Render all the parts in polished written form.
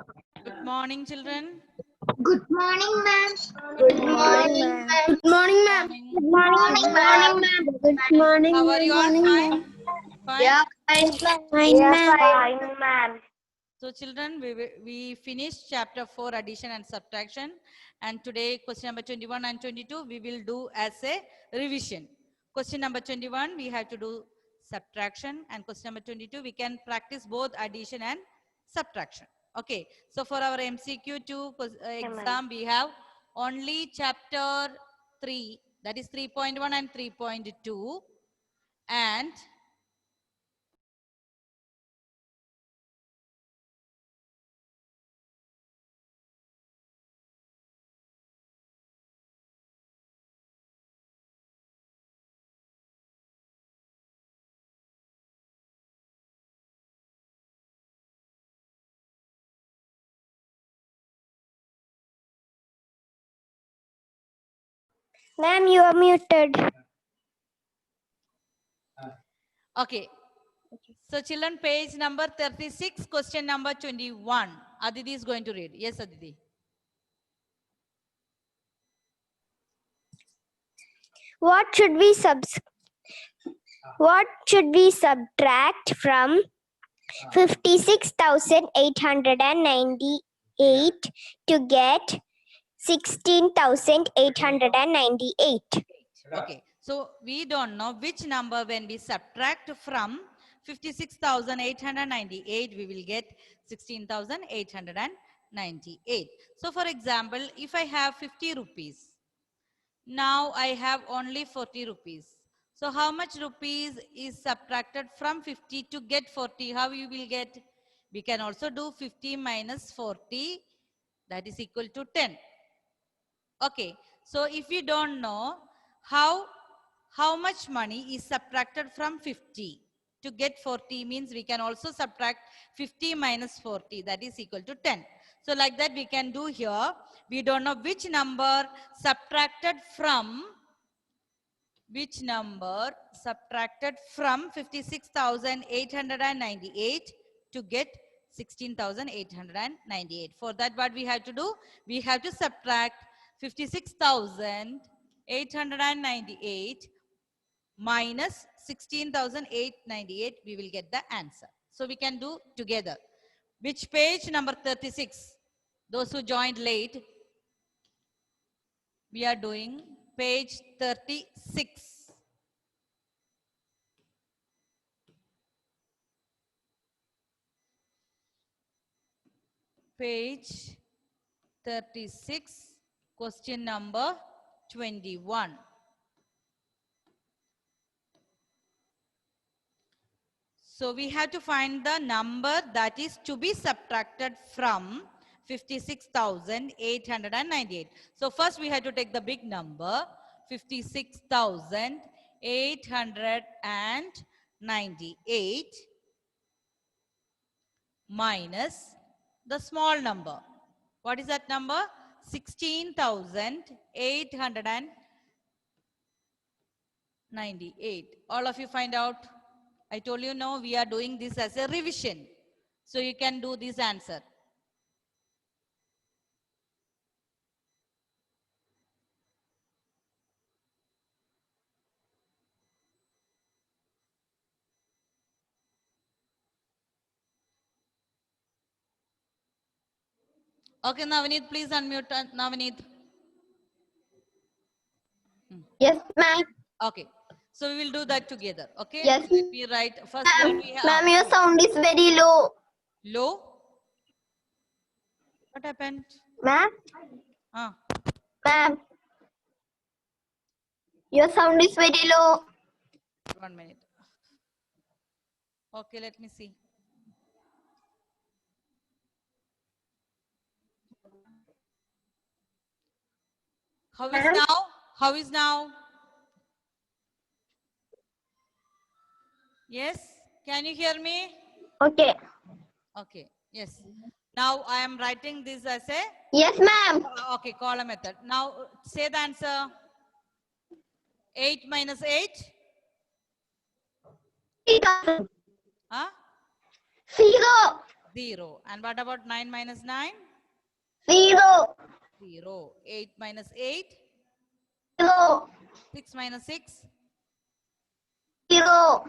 Good morning, children. Good morning, ma'am. Good morning, ma'am. Good morning, ma'am. Morning. Good morning, ma'am. Good morning, How are you all? Fine? Fine. Yeah, fine, ma'am. fine, ma'am. So, children, we finished chapter 4, addition and subtraction. And today, question number 21 and 22, we will do as a revision. Question number 21, we have to do subtraction. And question number 22, we can practice both addition and subtraction. Okay. So, for our MCQ2 exam, we have only chapter 3, that is 3.1 and 3.2. And Ma'am, you are muted. okay. So, children, page number 36, question number 21. Aditi is going to read. Yes, Aditi. What should we subtract from 56,898 to get 16,898? Okay. So, we don't know which number when we subtract from 56,898, we will get 16,898. So, for example, if I have 50 rupees, now I have only 40 rupees. So, how much rupees is subtracted from 50 to get 40? How you will get? We can also do 50 minus 40, that is equal to 10. Okay, so if you don't know how much money is subtracted from 50 to get 40, means we can also subtract 50 minus 40, that is equal to 10. So like that we can do here. We don't know which number subtracted from 56,898 to get 16,898. For that, what we have to do? We have to subtract 56,898 minus 16,898. We will get the answer. So we can do together. Which page? Number 36. Those who joined late, we are doing page 36. Page 36, question number 21. So we have to find the number that is to be subtracted from 56,898. So first we have to take the big number, 56,898 minus the small number. What is that number? 16,898. All of you find out? I told you no, we are doing this as a revision. So you can do this answer. Okay, Navneet, please unmute. Navneet. Yes, ma'am. Okay. So we will do that together. Okay. Yes. Let me write first what we have. Ma'am, your sound is very low. Low. What happened? Ma'am, Ah. ma'am, your sound is very low. 1 minute. Okay, let me see. How is now? How is now? Yes? Can you hear me? Okay. Okay. Yes. Now I am writing this as a Yes, ma'am. okay, column method. Now say the answer. 8 minus 8? 3,000. Huh? 0. 0. And what about 9 minus 9? 0. 0. 8 minus 8? 0. 6 minus 6? 0.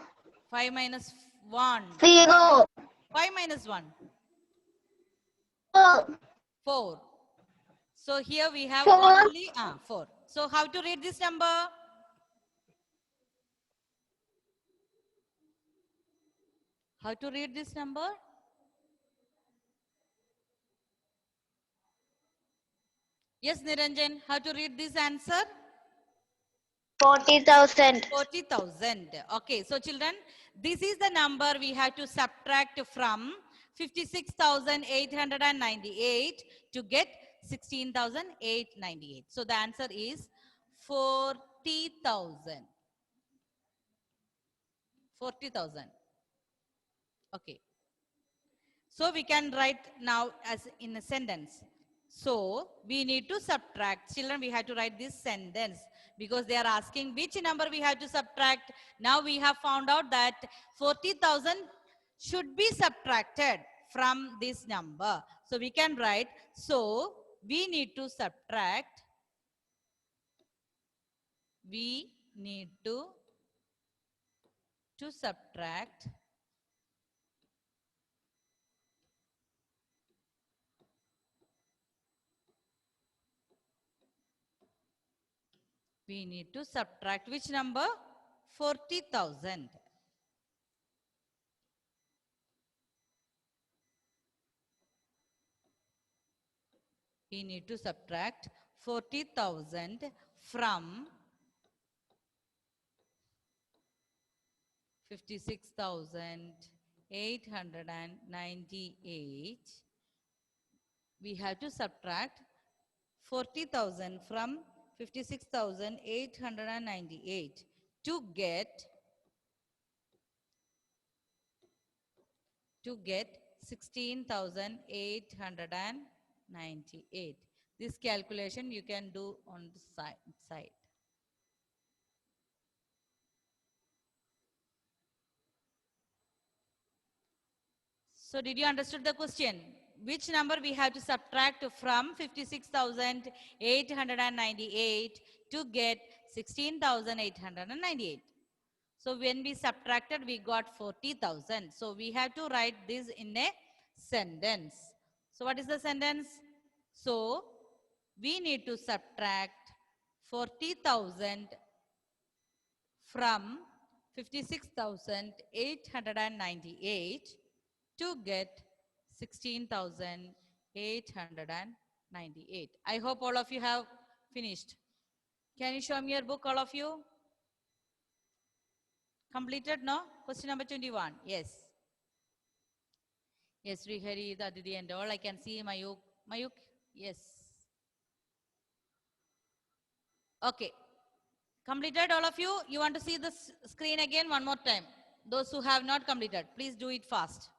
5 minus 1? 0. 5 minus 1? 4. 4. So here we have 4. only 4. So how to read this number? How to read this number? Yes, Niranjan, how to read this answer? 40,000. 40,000. Okay, so children, this is the number we have to subtract from 56,898 to get 16,898. So the answer is 40,000. 40,000. Okay. So we can write now as in a sentence. So we need to subtract. Children, we have to write this sentence because they are asking which number we have to subtract. Now we have found out that 40,000 should be subtracted from this number. So we can write, so we need to subtract. We need to subtract we need to subtract which number? 40,000. We need to subtract 40,000 from 56,898. We have to subtract 40,000 from 56,898 to get 16,898. This calculation you can do on the side. So did you understood the question? Which number we have to subtract from 56,898 to get 16,898? So when we subtracted, we got 40,000. So we have to write this in a sentence. So what is the sentence? So we need to subtract 40,000 from 56,898 to get 16,898. I hope all of you have finished. Can you show me your book, all of you? Completed, no? Question number 21. Yes. Yes, Srihari, Aditi and all. I can see Mayuk. Mayuk? Yes. Okay. Completed, all of you? You want to see the screen again one more time? Those who have not completed, please do it fast.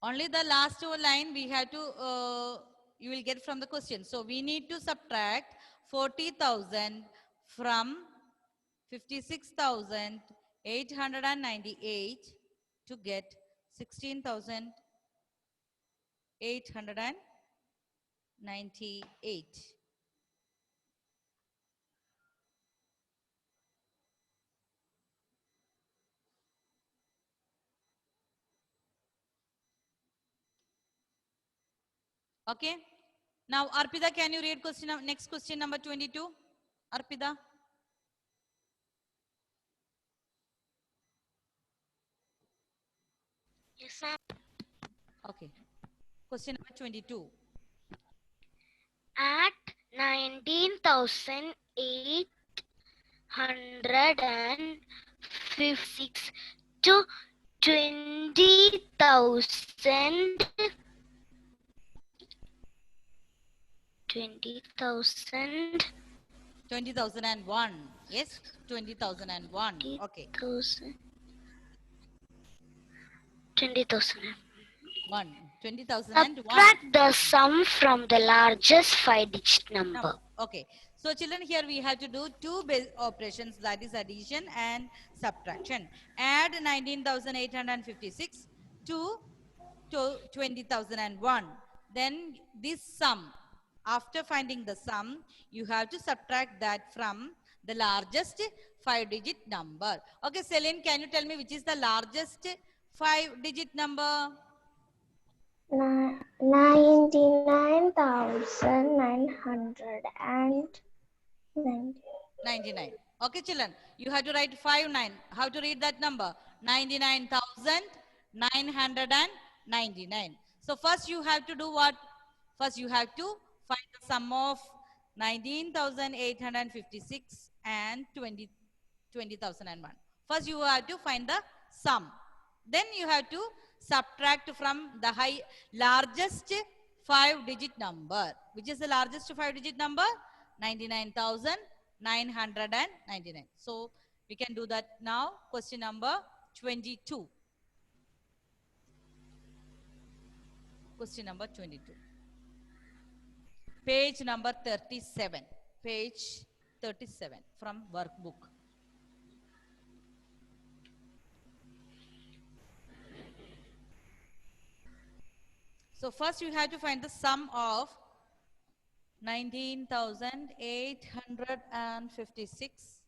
Only the last line we have to, you will get from the question. So we need to subtract 40,000 from 56,898 to get 16,898. Okay. Now, Arpita, can you read next question number 22? Arpita. Yes, ma'am. Okay. Question number 22. At 19,856 to 20,000. 20,001. Yes, 20,001. Okay. 20,000. 1. 20,001. Subtract the sum from the largest 5-digit number. Okay. So children, here we have to do two operations, that is addition and subtraction. Add 19,856 to 20,001. Then this sum, after finding the sum, you have to subtract that from the largest 5-digit number. Okay, Celine, can you tell me which is the largest 5-digit number? 99,990. 99. Okay, children. You have to write 59. How to read that number? 99,999. So first you have to do what? First you have to find the sum of 19,856 and 20,001. First you have to find the sum. Then you have to subtract from the largest 5-digit number. Which is the largest 5-digit number? 99,999. So we can do that now. Question number 22. Question number 22. Page number 37. Page 37 from workbook. So first you have to find the sum of 19,856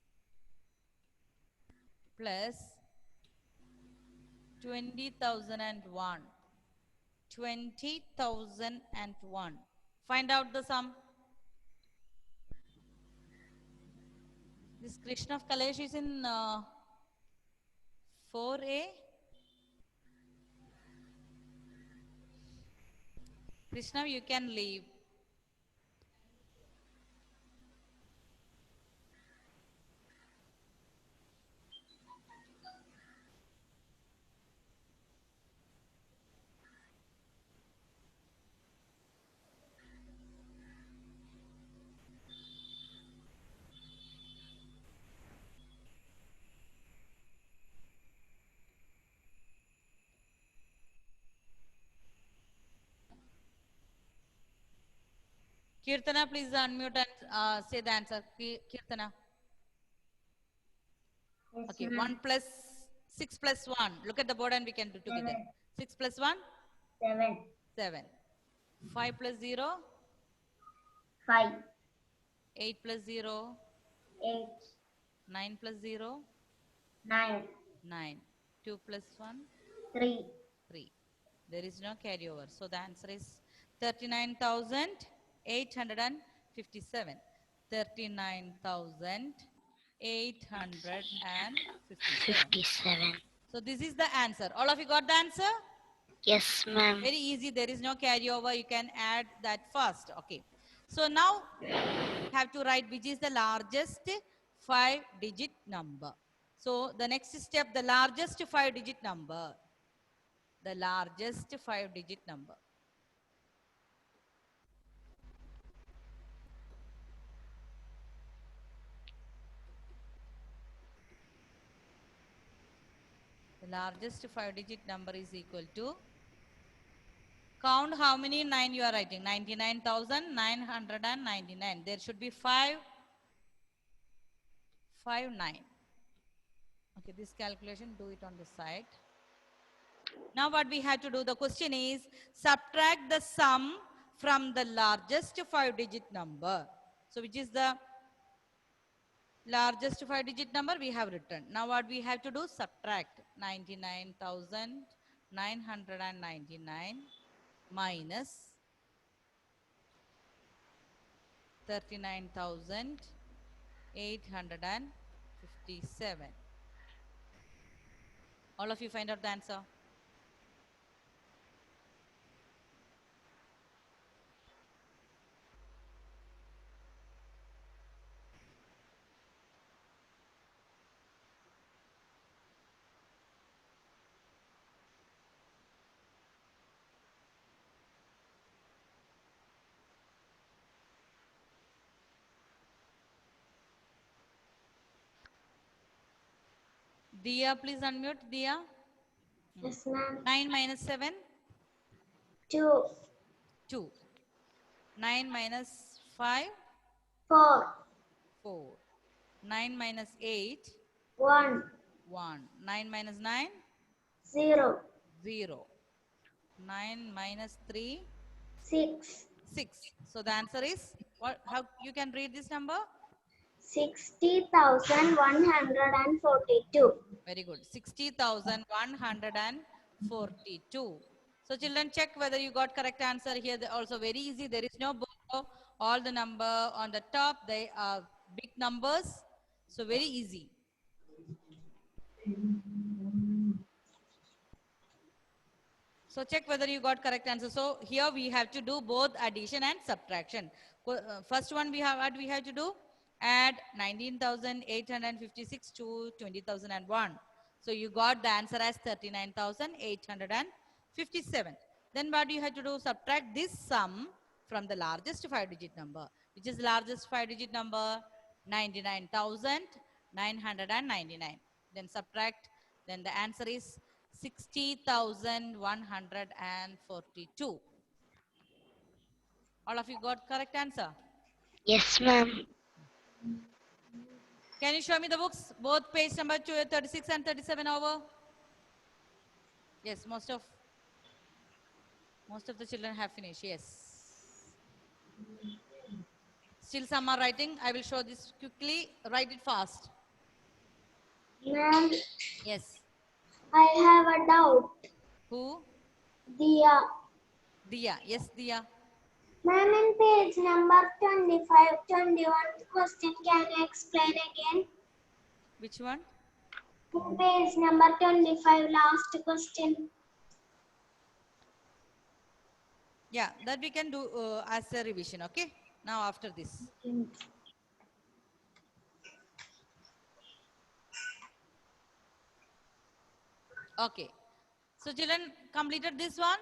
plus 20,001. 20,001. Find out the sum. This Krishna of Kalesh is in 4A. Krishna, you can leave. Kirtana, please unmute and say the answer. Kirtana. Okay, 1 plus 6 plus 1. Look at the board and we can do together. 6 plus 1? 7. 7. 5 plus 0? 5. 8 plus 0? 8. 9 plus 0? 9. 9. 2 plus 1? 3. 3. There is no carryover. So the answer is 39,857. 39,857. So this is the answer. All of you got the answer? Yes, ma'am. Very easy. There is no carryover. You can add that fast. Okay. So now you have to write which is the largest 5-digit number. So the next step, the largest 5-digit number. The largest 5-digit number. The largest 5-digit number is equal to, count how many 9 you are writing. 99,999. There should be 5, 9. Okay, this calculation, do it on the side. Now what we have to do, the question is, subtract the sum from the largest 5-digit number. So which is the largest 5-digit number we have written. Now what we have to do, subtract 99,999 minus 39,857. All of you find out the answer. Diya, please unmute. Diya. Yes, ma'am. 9 minus 7? 2, 2. 9 minus 5, 4, 4. 9 minus 8, 1, 1. 9 minus 9, 0, 0. 9 minus 3, 6, 6. So the answer is, what? How you can read this number? 60,142. Very good. 60,142. So children, check whether you got correct answer here. Also very easy. There is no borrow. All the number on the top, they are big numbers. So very easy. So check whether you got correct answer. So here we have to do both addition and subtraction. First one what we have to do? Add 19,856 to 20,001. So you got the answer as 39,857. Then what you have to do? Subtract this sum from the largest 5-digit number. Which is largest 5-digit number? 99,999. Then subtract. Then the answer is 60,142. All of you got correct answer? Yes, ma'am. Can you show me the books? Both page number 36 and 37 over? Yes, most of the children have finished. Yes. Still some are writing. I will show this quickly. Write it fast. Ma'am, Yes. I have a doubt. Who? Dia. Dia. Yes, Dia. Ma'am, in page number 25, 21 question, can you explain again? Which one? In page number 25, last question. Yeah, that we can do as a revision. Okay. Now after this. Okay. So children completed this one?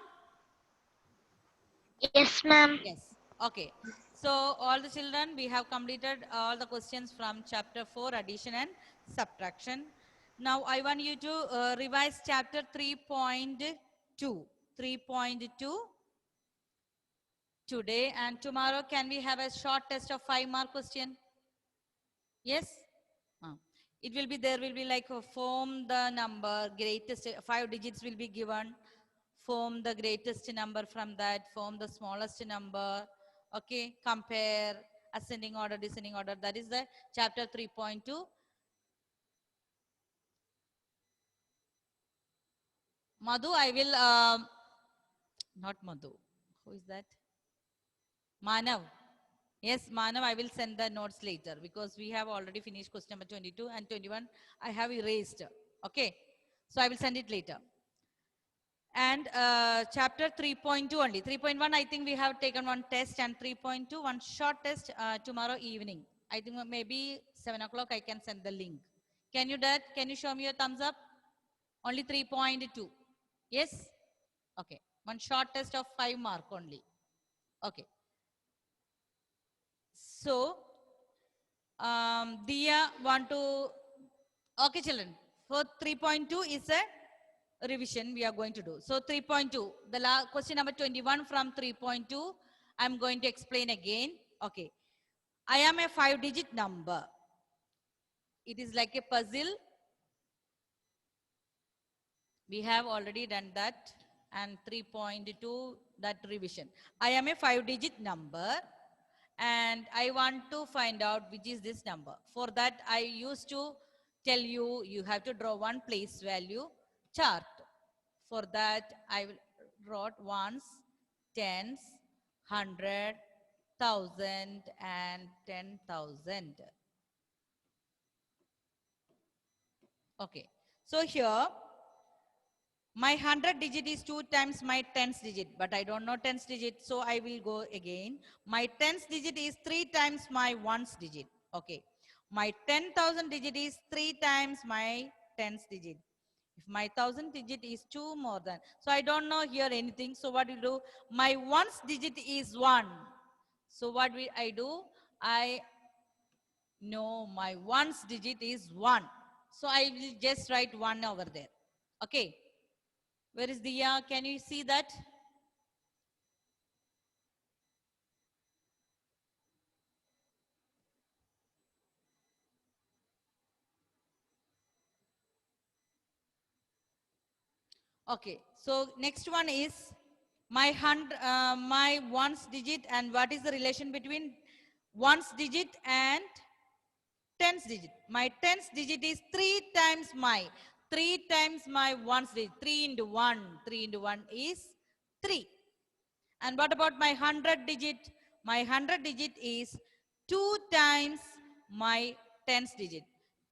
Yes, ma'am. Yes. Okay. So all the children, we have completed all the questions from chapter 4, addition and subtraction. Now I want you to revise chapter 3.2. 3.2 today and tomorrow. Can we have a short test of 5-mark question? Yes? It will be, there will be like form the number, greatest, 5 digits will be given. Form the greatest number from that, form the smallest number. Okay, compare, ascending order, descending order. That is the chapter 3.2. Madhu, I will, not Madhu. Who is that? Manav. Yes, Manav, I will send the notes later because we have already finished question number 22 and 21. I have erased. Okay, so I will send it later. And chapter 3.2 only. 3.1, I think we have taken one test, and 3.2, one short test tomorrow evening. I think maybe 7 o'clock I can send the link. Can you do that? Can you show me your thumbs up? Only 3.2. Yes? Okay. One short test of 5 mark only. Okay. So, Dia want to, okay children, for 3.2 is a revision we are going to do. So 3.2, the last question number 21 from 3.2, I'm going to explain again. Okay. I am a 5-digit number. It is like a puzzle. We have already done that. And 3.2, that revision. I am a 5-digit number. And I want to find out which is this number. For that, I used to tell you, you have to draw one place value chart. For that, I wrote ones, tens, 100, 1,000, and 10,000. Okay. So here, my 100 digit is 2 times my tens digit, but I don't know tens digit, so I will go again. My tens digit is 3 times my ones digit. Okay. My 10,000 digit is 3 times my tens digit. If my 1,000 digit is 2 more than, so I don't know here anything. So what will do? My ones digit is 1. So what will I do? I know my ones digit is 1. So I will just write 1 over there. Okay. Where is Diya? Can you see that? Okay, so next one is my ones digit, and what is the relation between ones digit and tens digit? My tens digit is 3 times my ones digit. 3 into 1. 3 into 1 is 3. And what about my 100 digit? My 100 digit is 2 times my tens digit.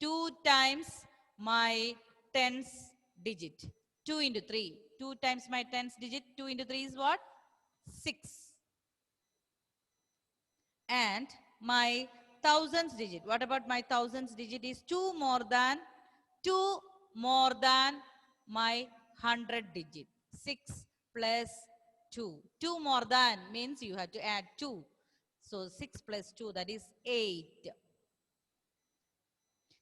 2 times my tens digit. 2 into 3. 2 times my tens digit. 2 into 3 is what? 6. And my thousands digit. What about my thousands digit is 2 more than my 100 digit. 6 plus 2. 2 more than means you have to add 2. So 6 plus 2, that is 8.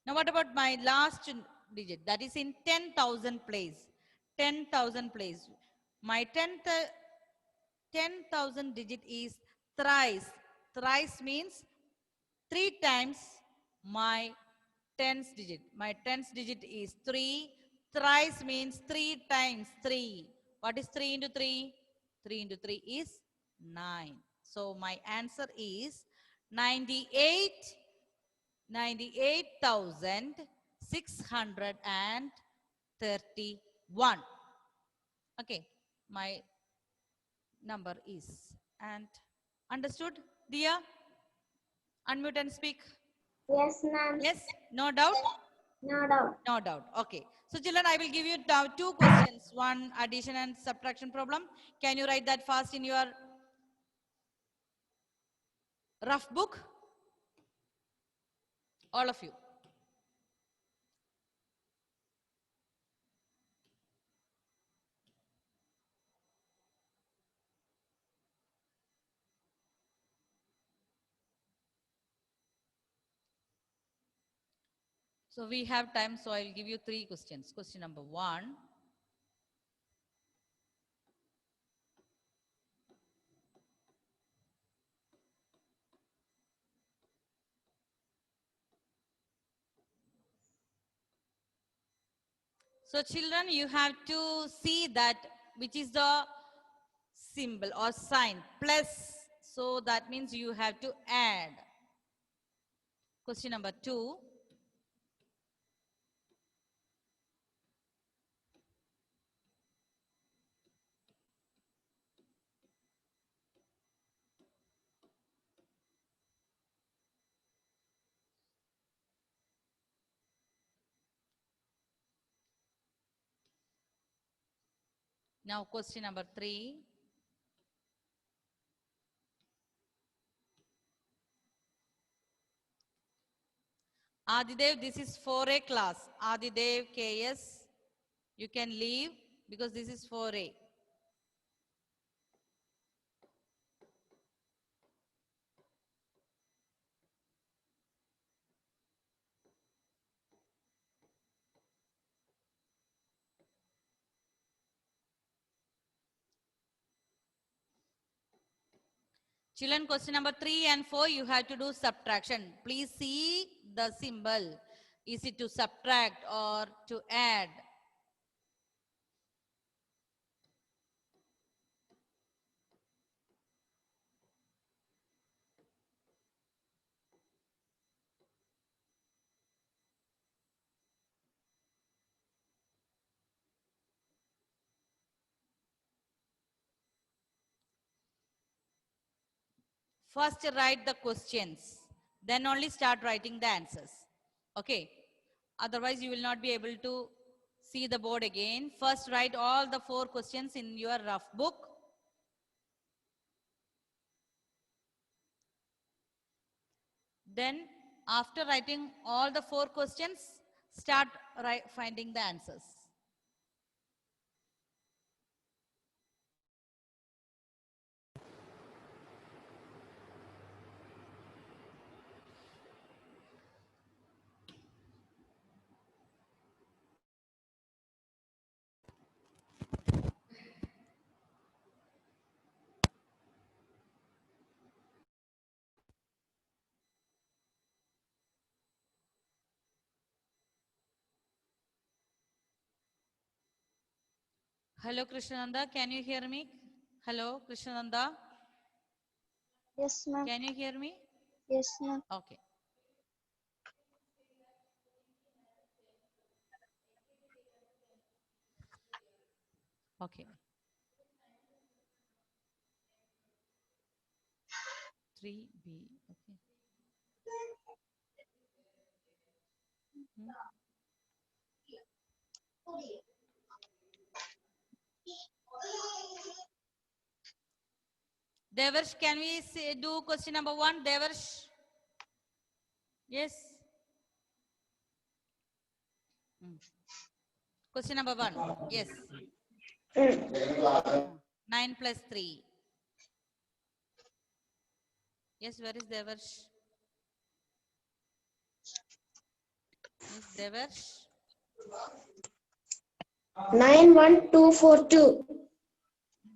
Now what about my last digit? That is in 10,000 place. 10,000 place. My 10,000 digit is thrice. Thrice means 3 times my tens digit. My tens digit is 3. Thrice means 3 times 3. What is 3 into 3? 3 into 3 is 9. So my answer is 98,631. Okay, my number is. And understood, Dia? Unmute and speak. Yes, ma'am. Yes, no doubt? No doubt. No doubt. Okay. So children, I will give you now 2 questions, one addition and subtraction problem. Can you write that fast in your rough book? All of you. So we have time, so I'll give you 3 questions. Question number 1. So children, you have to see that which is the symbol or sign plus. So that means you have to add. Question number 2. Now question number 3. Adidev, this is for a class. Adidev, KS, you can leave because this is for a. Children, question number 3 and 4, you have to do subtraction. Please see the symbol. Is it to subtract or to add? First write the questions, then only start writing the answers. Okay. Otherwise, you will not be able to see the board again. First write all the 4 questions in your rough book. Then after writing all the 4 questions, start finding the answers. Hello, Krishnananda. Can you hear me? Hello, Krishnananda. Yes, ma'am. Can you hear me? Yes, ma'am. Okay. Okay. 3B. Okay. Hmm. Devarsh, can we do question number 1? Devarsh? Yes. Hmm. Question number 1. Yes. 9 plus 3. Yes, where is Devarsh? Yes, Devarsh. 91242.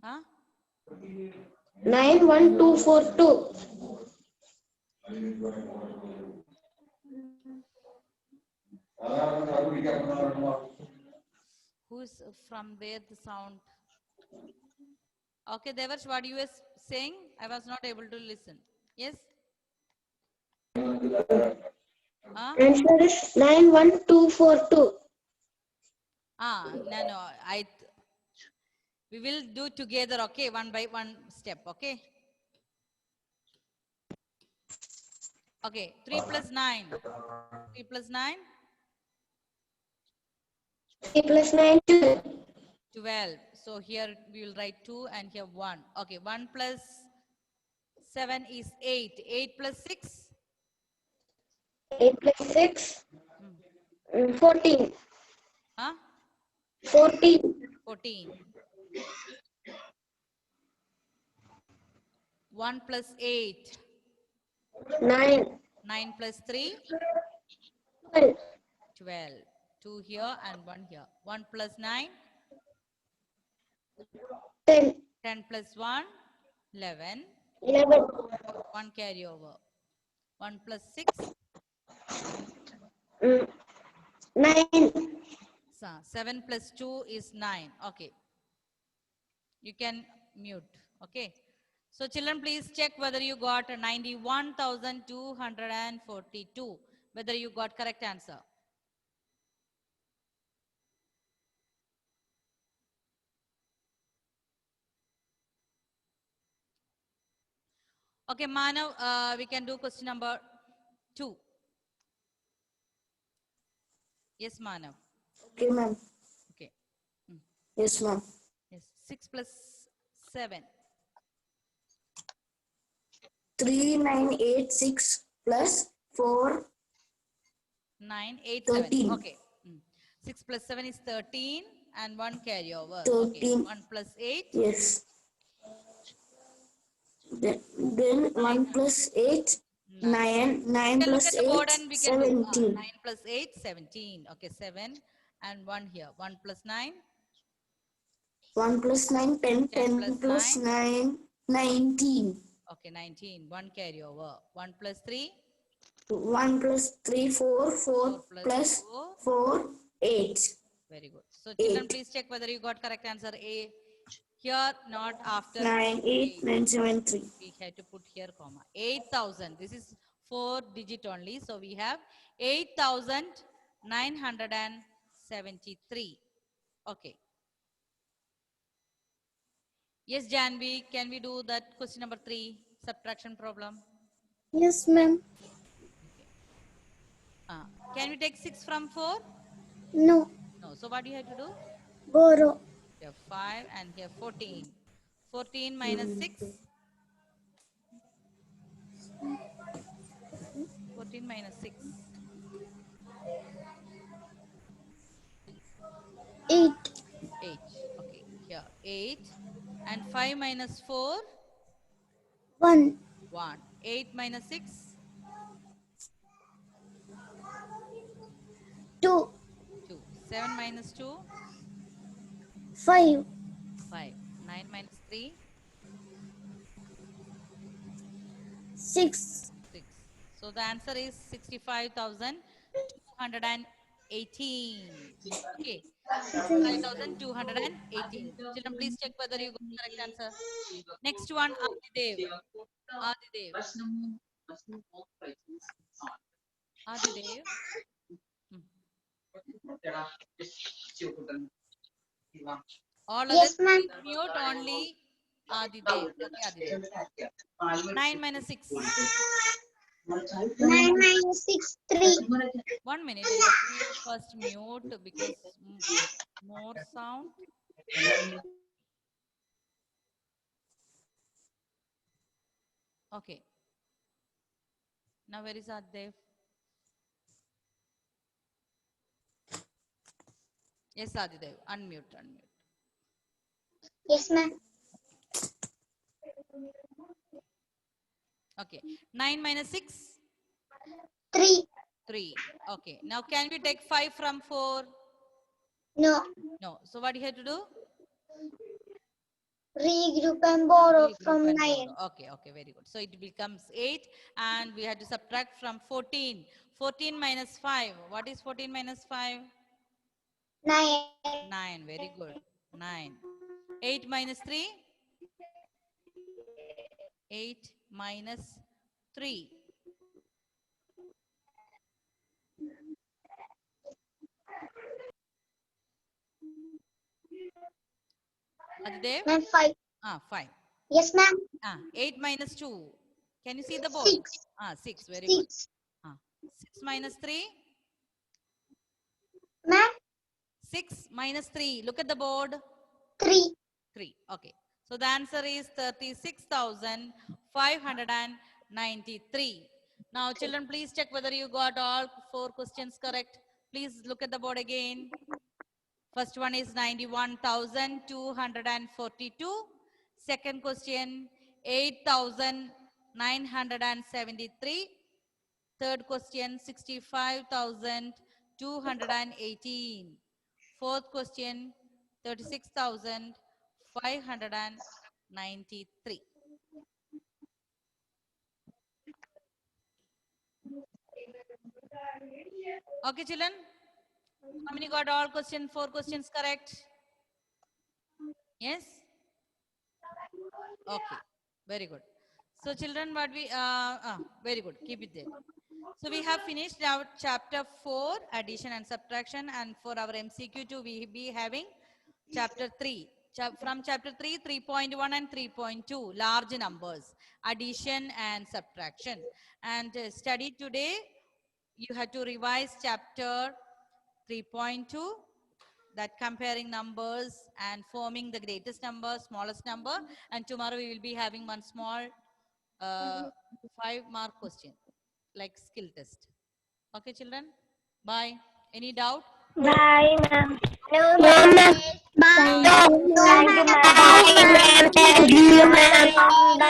Huh? 91242. Who is from there the sound? Okay, Devarsh, what you were saying? I was not able to listen. Yes? Huh? Answer is 91242. No, no. We will do together, okay? One by one step, okay? Okay, 3 plus 9. 3 plus 9? 3 plus 9, 2. 12. So here we will write 2 and here 1. Okay, 1 plus 7 is 8. 8 plus 6? 8 plus 6, Hmm. 14. Huh? 14. 14. 1 plus 8? 9. 9 plus 3? 12. 12. 2 here and 1 here. 1 plus 9? 10. 10 plus 1? 11. 11. 1 carry over. 1 plus 6? 9. 7 plus 2 is 9. Okay. You can mute. Okay. So children, please check whether you got 91,242. Whether you got correct answer. Okay, Manav, we can do question number 2. Yes, Manav. Okay, ma'am. Okay. Yes, ma'am. Yes. 6 plus 7. 3986 plus 4, 9, 8, 7. 13. Okay. 6 plus 7 is 13 and 1 carry over. Okay. 13. 1 plus 8. Yes. Then 1 plus 8, 9. 9 We can look plus at the board 8, and we can do 17. 9 plus 8, 17. Okay, 7 and 1 here. 1 plus 9, 1 plus 9, 10. 10 10 plus plus 9. 9, 19. Okay, 19. 1 carry over. 1 plus 3, 1 plus 3, 4. 4 4 plus plus 4. 4, 8. Very good. So children, 8. please check whether you got correct answer A. Here, not after 9, 8, 8. 9, 7, 3. We had to put here comma. 8,000. This is 4 digit only. So we have 8,973. Okay. Yes, Janvi, can we do that question number 3, subtraction problem? Yes, ma'am. Can we take 6 from 4? No. No. So what do you have to do? Borrow. Here 5 and here 14. 14 minus 6. 14 minus 6. 8. 8. Okay. Here 8. And 5 minus 4. 1. 1. 8 minus 6. 2. 2. 7 minus 2. 5. 5. 9 minus 3. 6. 6. So the answer is 65,280. Okay. 5,218. Children, please check whether you got the correct answer. Next one, Adidev. Adidev. Adidev. All others, Yes, ma'am. please mute only Adidev. Okay, Adidev. 9 minus 6. 9 minus 6, 3. 1 minute. Let me first mute because more sound. Okay. Now where is Adidev? Yes, Adidev. Unmute. Yes, ma'am. Okay. 9 minus 6. 3. 3. Okay. Now can we take 5 from 4? No. No. So what do you have to do? Regroup and borrow Regroup from and 9. borrow. Okay, very good. So it becomes 8 and we had to subtract from 14. 14 minus 5. What is 14 minus 5? 9. 9. Very good. 9. 8 minus 3? 8 minus 3. Adidev? Ma'am, 5. 5. Yes, ma'am. 8 minus 2. Can you see the board? 6. 6. Very good. 6. 6 minus 3? Ma'am, 6 minus 3. Look at the board. 3. 3. Okay. So the answer is 36,593. Now children, please check whether you got all 4 questions correct. Please look at the board again. First one is 91,242. Second question, 8,973. Third question, 65,218. Fourth question, 36,593. Okay, children. How many got all 4 questions correct? Yes? Okay. Very good. So children, what we, very good. Keep it there. So we have finished our chapter 4, addition and subtraction, and for our MCQ2 we will be having chapter 3. From chapter 3, 3.1 and 3.2, large numbers, addition and subtraction. And study today, you have to revise chapter 3.2, that comparing numbers and forming the greatest number, smallest number. And tomorrow we will be having one small 5-mark question, like skill test. Okay, children? Bye. Any doubt? Bye, ma'am. no, ma'am. Bye. Thank you, ma'am. Thank you, ma'am. Bye, ma'am. Bye.